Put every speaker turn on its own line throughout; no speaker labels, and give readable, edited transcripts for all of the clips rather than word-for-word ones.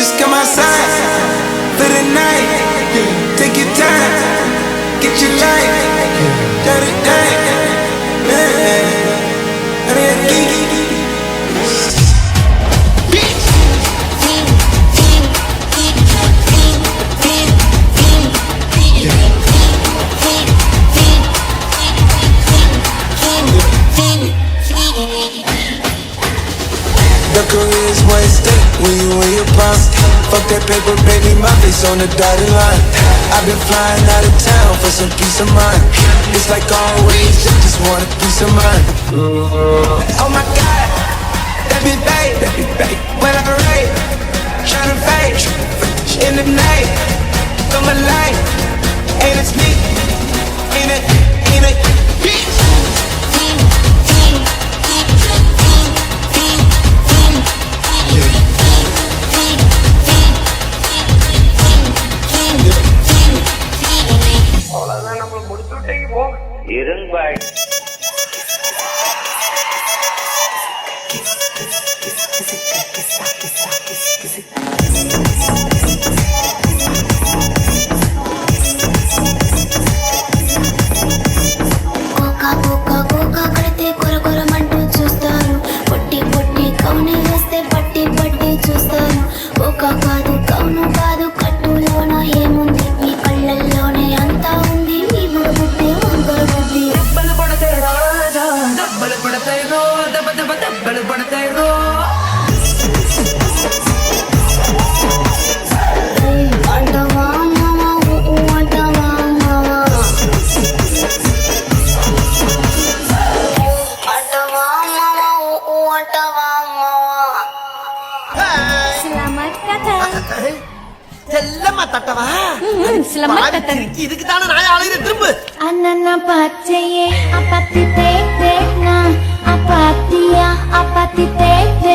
Just come outside for the night. Take your time, get your life. The career's wasted when you in your prime. Fuck that paper, baby, my face on the dotted line. I've been flying out of town for some peace of mind. It's like always, I just want a peace of mind. Oh my God, that be babe, when I parade, tryna fade in the night. Come alive, ain't it sneak, ain't it, bitch.
இருங்பாய்
చూస్తారు పొట్టి పొట్టి కౌని వేస్తే పట్టి పట్టి చూస్తారు ఒక కాదు కౌను కాదు కట్టులోన ఏముంది మీ కళ్ళల్లోనే అంతా ఉంది మీ బుద్ధి వంకర బుద్ధి
దెబ్బలు పడతాయి రాజా దెబ్బలు పడతాయి రో దెబ్బ దెబ్బ దెబ్బలు పడతాయి రో
అంటవా మావా అంటవా మావా అంటవా మావా అంటవా మావా Selamat datang.
செல்லம்மா தட்டவா
Selamat datang.
இதுக்கு தானே நான் ஆளுகிற திரும்ப
Anana pacaye apati tek na apati ya apati tek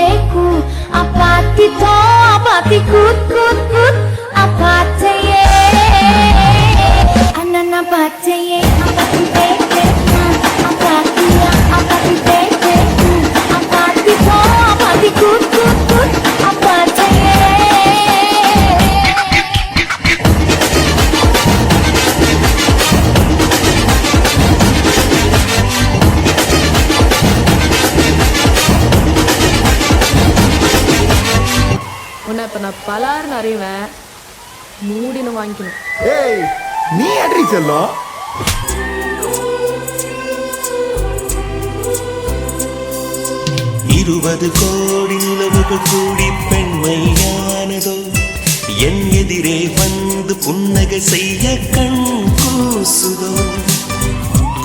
apati to apati kut apatiye Anana pacaye apati tek na apati ya apati tek apati to apati kut apatiye
உன்னை இப்போ நான் பலாருன்னு அறிவேன் மூடின்னு வாங்கிக்கணும்.
ஏய் நீ அட்ரி செல்லம்.
20 கோடி நிலவுகள் கூடி பெண்மையானதோ என் எதிரே வந்து புன்னகை செய்ய கண் கூசுதோ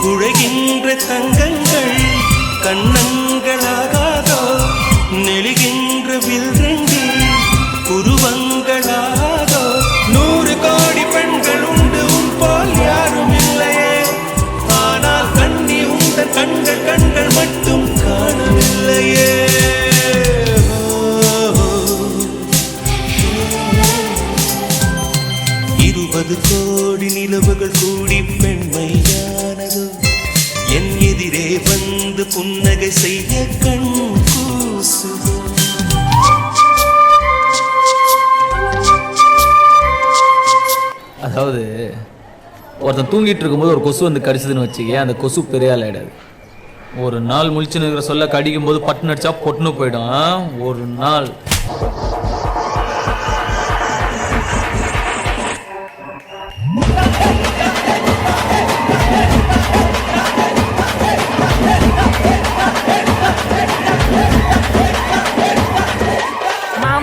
குழைகின்ற தங்கங்கள் கண்ணங்களாகாதோ நெழுகின்ற வில்ரங்கில் குருவங்களாகாதோ 100 கோடி பெண்கள் உண்டு உன் போல் யாரும் இல்லையே ஆனால் கண்ணி உந்த கண்கள் மட்டும் காணவில்லையே 20 கோடி நிலவுகள் கூடி பெண்மையானதோ என் எதிரே வந்து புன்னகை செய்ய கண் கூசுதோ.
அதாவது ஒருத்தன் தூங்கிட்டு இருக்கும்போது ஒரு கொசு வந்து கடிச்சதுன்னு வச்சுக்க, அந்த கொசு பெரிய ஆள் ஆயிடாது. ஒரு நாள் முழிச்சுன்னு இருக்கிற சொல்ல கடிக்கும் போது பட்டுன்னு அடிச்சா பொட்டுன்னு போயிடும். ஒரு நாள்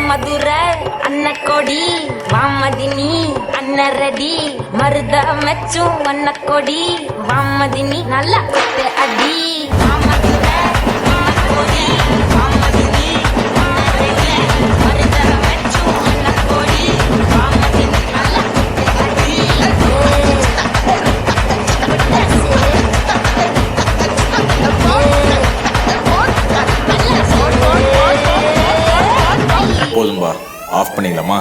மதுரை அன்னக்கொடி வாமதினி அன்னரடி மருத மெச்சும் அன்னக்கொடி வாமதினி நல்ல குத்து அடி மதுரை அன்னக்கொடி வாமதினி அன்னரடி மருத மெச்சும் அன்னக்கொடி வாமதினி நல்ல குத்து அடி.
போதும்பா, ஆஃப் பண்ணிக்கலாமா?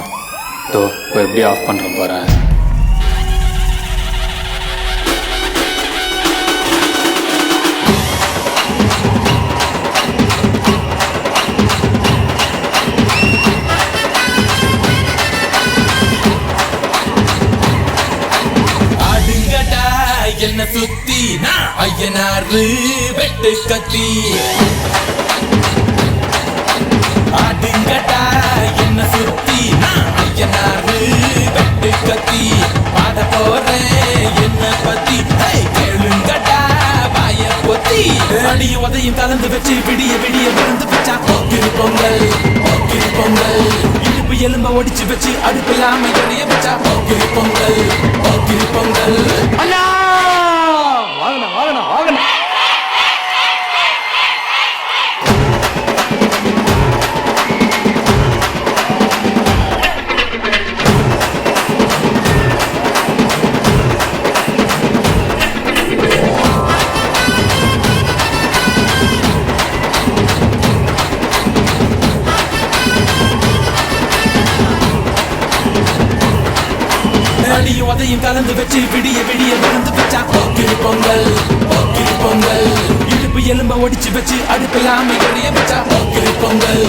இப்போ எப்படி ஆஃப் பண்ணுறேன் பாரு.
ஐயனாறு வெட்டு கத்தி ஆடுங்கடா என்ன சுத்தி நான் ஐயனாறு வெட்டு கத்தி பாட போறேன் என்ன பத்தி கேளுங்கடா வாய பொத்தி அடியும் உதையும் கலந்து வச்சு விடிய விடிய விழுந்து வச்சா போக்கிரு பொங்கல் இடுப்பு எலும்ப ஒடிச்சு வச்சு அடுப்பில்லாம எரிய வச்சா போக்கிரு பொங்கல்
அண்ணா வாங்கண்ணா வாங்கண்ணா வாங்கண்ணா
அடியும் உதையும் கலந்து வச்சு விடிய விடிய விழுந்து வச்சா போக்கிரு பொங்கல் இடுப்பு எலும்ப ஒடிச்சு வச்சு அடுப்பில்லாம எரிய வச்சா போக்கிரு பொங்கல்